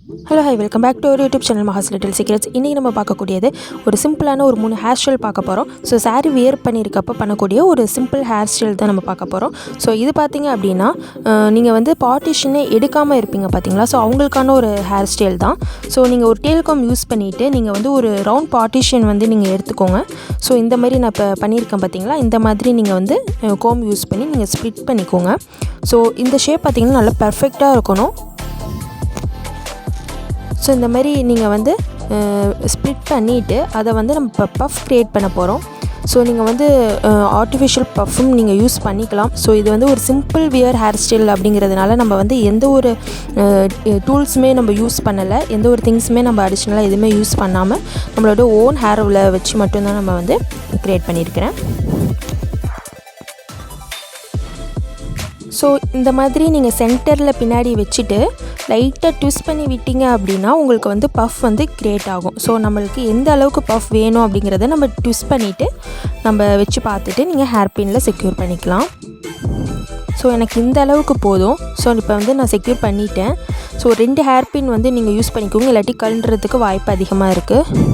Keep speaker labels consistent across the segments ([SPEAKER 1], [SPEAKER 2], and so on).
[SPEAKER 1] Hello hi welcome back to our YouTube channel Maha's little secrets. இன்றைக்கி நம்ம பார்க்கக்கூடியது ஒரு சிம்பிளான ஒரு 3 ஹேர் ஸ்டைல் பார்க்க போகிறோம். ஸோ சாரீ வியர் பண்ணியிருக்கப்போ பண்ணக்கூடிய ஒரு சிம்பிள் ஹேர் ஸ்டைல் தான் நம்ம பார்க்க போகிறோம். ஸோ இது பார்த்திங்க அப்படின்னா நீங்கள் வந்து பார்ட்டிஷனே எடுக்காமல் இருப்பீங்க பார்த்தீங்களா, ஸோ அவங்களுக்கான ஒரு ஹேர் ஸ்டைல் தான். ஸோ நீங்கள் ஒரு டெயில் காம் யூஸ் பண்ணிவிட்டு நீங்கள் வந்து ஒரு ரவுண்ட் பார்ட்டிஷன் வந்து நீங்கள் எடுத்துக்கோங்க. ஸோ இந்த மாதிரி நான் இப்போ பண்ணியிருக்கேன் பார்த்தீங்களா, இந்த மாதிரி நீங்கள் வந்து கோம் யூஸ் பண்ணி நீங்கள் ஸ்ப்ளிட் பண்ணிக்கோங்க. ஸோ இந்த ஷேப் பார்த்திங்கன்னா நல்லா பர்ஃபெக்டாக இருக்கணும். ஸோ இந்த மாதிரி நீங்கள் வந்து ஸ்ப்ளிட் பண்ணிவிட்டு அதை வந்து நம்ம இப்போ பஃப் க்ரியேட் பண்ண போகிறோம். ஸோ நீங்கள் வந்து ஆர்டிஃபிஷியல் பஃப்பும் நீங்கள் யூஸ் பண்ணிக்கலாம். ஸோ இது வந்து ஒரு சிம்பிள் வியர் ஹேர் ஸ்டைல் அப்படிங்கிறதுனால நம்ம வந்து எந்த ஒரு டூல்ஸுமே நம்ம யூஸ் பண்ணலை, எந்த ஒரு திங்ஸுமே நம்ம அடிஷ்னலாக எதுவுமே யூஸ் பண்ணாமல் நம்மளோட ஓன் ஹேரில் வச்சு மட்டும்தான் நம்ம வந்து க்ரியேட் பண்ணியிருக்கிறேன். ஸோ இந்த மாதிரி நீங்கள் சென்டரில் பின்னாடி வச்சுட்டு லைட்டாக ட்விஸ்ட் பண்ணி விட்டீங்க அப்படின்னா உங்களுக்கு வந்து பஃப் வந்து க்ரியேட் ஆகும். ஸோ நம்மளுக்கு எந்த அளவுக்கு பஃப் வேணும் அப்படிங்கிறத நம்ம ட்விஸ்ட் பண்ணிவிட்டு நம்ம வச்சு பார்த்துட்டு நீங்கள் ஹேர் பின்னில் செக்யூர் பண்ணிக்கலாம். ஸோ எனக்கு இந்த அளவுக்கு போதும். ஸோ இப்போ வந்து நான் செக்யூர் பண்ணிட்டேன். ஸோ 2 ஹேர் பின் வந்து நீங்கள் யூஸ் பண்ணிக்கோங்க, இல்லாட்டி கழண்டுறதுக்கு வாய்ப்பு அதிகமாக இருக்குது.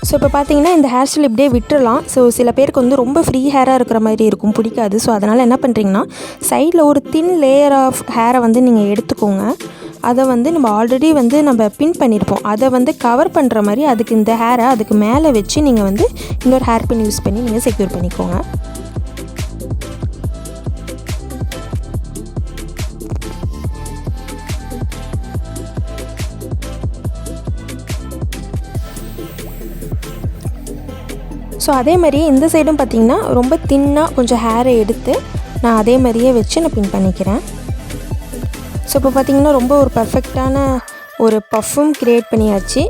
[SPEAKER 1] ஸோ இப்போ பார்த்தீங்கன்னா இந்த ஹேர் ஸ்டைல் இப்படியே விட்டுறலாம். ஸோ சில பேருக்கு வந்து ரொம்ப ஃப்ரீ ஹேராக இருக்கிற மாதிரி இருக்கும், பிடிக்காது. ஸோ அதனால் என்ன பண்ணுறீங்கன்னா சைடில் ஒரு தின் லேயர் ஆஃப் ஹேரை வந்து நீங்கள் எடுத்துக்கோங்க. அதை வந்து நம்ம ஆல்ரெடி வந்து நம்ம பின் பண்ணியிருப்போம், அதை வந்து கவர் பண்ணுற மாதிரி அதுக்கு இந்த ஹேரை அதுக்கு மேலே வச்சு நீங்கள் வந்து இன்னொரு ஹேர் பின் யூஸ் பண்ணி நீங்கள் செக்யூர் பண்ணிக்கோங்க. ஸோ அதே மாதிரியே இந்த சைடும் பார்த்திங்கன்னா ரொம்ப தின்னாக கொஞ்சம் ஹேரை எடுத்து நான் அதே மாதிரியே வச்சு நான் பின் பண்ணிக்கிறேன். ஸோ இப்போ பார்த்திங்கன்னா ரொம்ப ஒரு பர்ஃபெக்டான ஒரு பஃப்பும் க்ரியேட் பண்ணியாச்சு.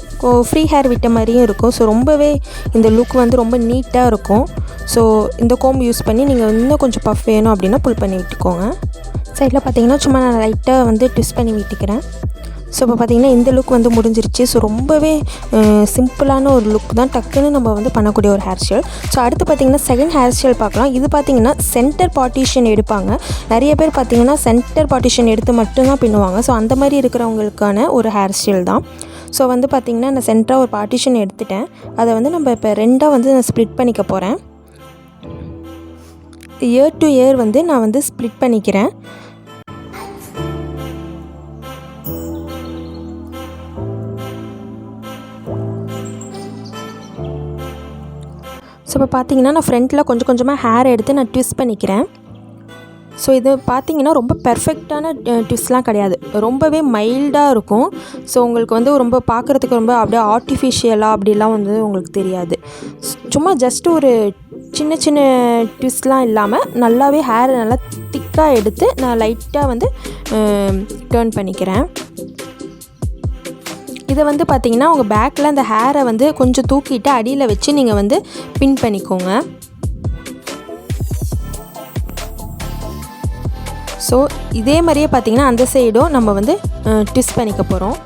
[SPEAKER 1] ஃப்ரீ ஹேர் விட்ட மாதிரியும் இருக்கும். ஸோ ரொம்பவே இந்த லுக் வந்து ரொம்ப நீட்டாக இருக்கும். ஸோ இந்த கோம் யூஸ் பண்ணி நீங்கள் இன்னும் கொஞ்சம் பஃப் வேணும் அப்படின்னா புல் பண்ணி விட்டுக்கோங்க. சைடில் பார்த்திங்கன்னா சும்மா நான் லைட்டாக வந்து ட்விஸ்ட் பண்ணி விட்டுக்கிறேன். ஸோ இப்போ பார்த்திங்கன்னா இந்த லுக் வந்து முடிஞ்சிருச்சு. ஸோ ரொம்பவே சிம்பிளான ஒரு லுக் தான், டக்குன்னு நம்ம வந்து பண்ணக்கூடிய ஒரு ஹேர் ஸ்டைல். ஸோ அடுத்து பார்த்திங்கன்னா செகண்ட் ஹேர் ஸ்டைல் பார்க்கலாம். இது பார்த்திங்கன்னா சென்டர் பார்ட்டிஷன் எடுப்பாங்க. நிறைய பேர் பார்த்திங்கன்னா சென்டர் பார்ட்டிஷன் எடுத்து மட்டும்தான் பின்னுவாங்க. ஸோ அந்த மாதிரி இருக்கிறவங்களுக்கான ஒரு ஹேர் ஸ்டைல் தான். ஸோ வந்து பார்த்திங்கன்னா நான் சென்டராக ஒரு பார்ட்டிஷன் எடுத்துட்டேன். அதை வந்து நம்ம இப்போ 2ஆக வந்து நான் ஸ்ப்ளிட் பண்ணிக்க போகிறேன். இயர் டு இயர் வந்து நான் வந்து ஸ்ப்ளிட் பண்ணிக்கிறேன். ஸோ இப்போ பார்த்தீங்கன்னா நான் ஃப்ரண்ட்டில் கொஞ்சம் கொஞ்சமாக ஹேர் எடுத்து நான் ட்விஸ்ட் பண்ணிக்கிறேன். ஸோ இது பார்த்திங்கன்னா ரொம்ப பெர்ஃபெக்டான ட்விஸ்ட்லாம் கிடையாது, ரொம்பவே மைல்டாக இருக்கும். ஸோ உங்களுக்கு வந்து ரொம்ப பார்க்குறதுக்கு ரொம்ப அப்படியே ஆர்டிஃபிஷியலாக அப்படிலாம் வந்து உங்களுக்கு தெரியாது. சும்மா ஜஸ்ட் ஒரு சின்ன சின்ன ட்விஸ்ட்லாம் இல்லாமல் நல்லாவே ஹேரை நல்லா திக்காக எடுத்து நான் லைட்டாக வந்து டர்ன் பண்ணிக்கிறேன். இதை வந்து பார்த்திங்கன்னா உங்கள் பேக்கில் அந்த ஹேரை வந்து கொஞ்சம் தூக்கிட்டு அடியில் வச்சு நீங்கள் வந்து பின் பண்ணிக்கோங்க. ஸோ இதே மாதிரியே பார்த்திங்கன்னா அந்த சைடும் நம்ம வந்து ட்விஸ்ட் பண்ணிக்க போகிறோம்.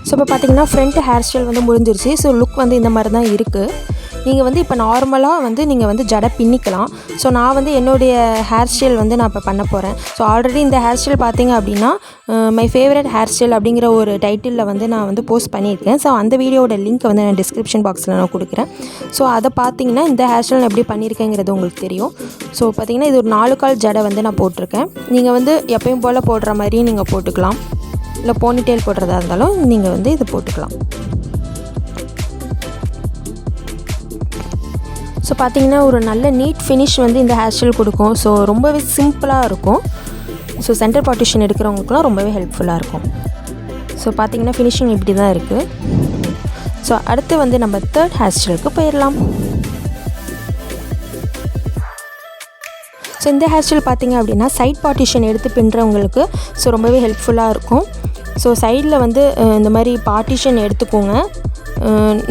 [SPEAKER 1] ஸோ இப்போ பார்த்திங்கன்னா ஃப்ரண்ட் ஹேர் ஸ்டைல் வந்து முடிஞ்சிருச்சு. ஸோ லுக் வந்து இந்த மாதிரி தான் இருக்குது. நீங்கள் வந்து இப்போ நார்மலாக வந்து நீங்கள் வந்து ஜடை பின்னிக்கலாம். ஸோ நான் வந்து என்னுடைய ஹேர் ஸ்டைல் வந்து நான் இப்போ பண்ண போகிறேன். ஸோ ஆல்ரெடி இந்த ஹேர் ஸ்டைல் பார்த்திங்க அப்படின்னா மை ஃபேவரட் ஹேர் ஸ்டைல் அப்படிங்கிற ஒரு டைட்டிலில் வந்து நான் வந்து போஸ்ட் பண்ணியிருக்கேன். ஸோ அந்த வீடியோட லிங்க் வந்து நான் டிஸ்கிரிப்ஷன் பாக்ஸில் நான் கொடுக்குறேன். ஸோ அதை பார்த்திங்கன்னா இந்த ஹேர் ஸ்டைல் எப்படி பண்ணியிருக்கேங்கிறது உங்களுக்கு தெரியும். ஸோ பார்த்திங்கன்னா இது ஒரு 4 கால் ஜடை வந்து நான் போட்டிருக்கேன். நீங்கள் வந்து எப்பயும் போல் போடுற மாதிரியும் நீங்கள் போட்டுக்கலாம், இல்லை போனிடெயில் போடுறதா இருந்தாலும் நீங்கள் வந்து இது போட்டுக்கலாம். ஸோ பார்த்திங்கன்னா ஒரு நல்ல நீட் ஃபினிஷ் வந்து இந்த ஹேர் ஸ்டைல் கொடுக்கும். ஸோ ரொம்பவே சிம்பிளாக இருக்கும். ஸோ சென்டர் பார்ட்டிஷன் எடுக்கிறவங்களுக்குலாம் ரொம்பவே ஹெல்ப்ஃபுல்லாக இருக்கும். ஸோ பார்த்திங்கன்னா ஃபினிஷிங் இப்படி தான் இருக்குது. ஸோ அடுத்து வந்து நம்ம 3rd ஹேர் ஸ்டைலுக்கு போயிடலாம். ஸோ இந்த ஹேர் ஸ்டைல் பார்த்திங்க அப்படின்னா சைட் பார்ட்டிஷன் எடுத்து பின்னுறவங்களுக்கு ஸோ ரொம்பவே ஹெல்ப்ஃபுல்லாக இருக்கும். ஸோ சைடில் வந்து இந்த மாதிரி பார்ட்டிஷன் எடுத்துக்கோங்க.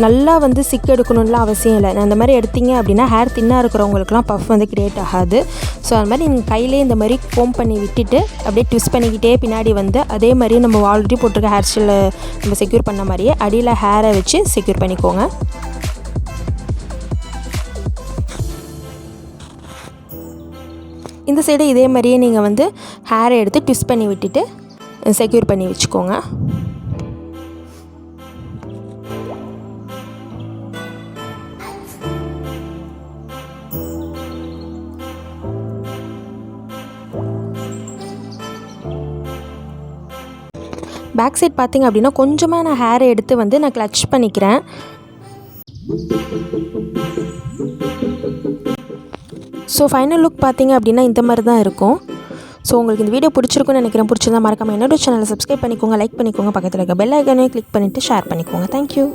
[SPEAKER 1] நல்லா வந்து சிக் எடுக்கணும்லாம் அவசியம் இல்லை. அந்த மாதிரி எடுத்திங்க அப்படின்னா ஹேர் தின்னாக இருக்கிறவங்களுக்குலாம் பஃப் வந்து க்ரியேட் ஆகாது. ஸோ அது மாதிரி நீங்கள் கையிலே இந்த மாதிரி கோம் பண்ணி விட்டுட்டு அப்படியே ட்விஸ்ட் பண்ணிக்கிட்டே பின்னாடி வந்து அதே மாதிரி நம்ம ஆல்ரெடி போட்டிருக்க ஹேர் ஸ்டைலை நம்ம செக்யூர் பண்ண மாதிரியே அடியில் ஹேரை வச்சு செக்யூர் பண்ணிக்கோங்க. இந்த சைடு இதே மாதிரியே நீங்கள் வந்து ஹேரை எடுத்து ட்விஸ்ட் பண்ணி விட்டுட்டு செக்யூர் பண்ணி வச்சுக்கோங்க. பேக் சைட் பார்த்திங்க அப்படின்னா கொஞ்சமாக நான் ஹேரை எடுத்து வந்து நான் கிளச் பண்ணிக்கிறேன். ஸோ ஃபைனல் லுக் பார்த்திங்க அப்படின்னா இந்த மாதிரி தான் இருக்கும். ஸோ உங்களுக்கு இந்த வீடியோ பிடிச்சிருக்குன்னு நினைக்கிறேன். பிடிச்சிருந்தா மறக்காமல் என்னோட சேனலை சப்ஸ்கிரைப் பண்ணிக்கோங்க, லைக் பண்ணிக்கோங்க, பக்கத்தில் இருக்க பெல் ஐக்கானே கிளிக் பண்ணிவிட்டு ஷேர் பண்ணிக்கோங்க. தேங்க்யூ.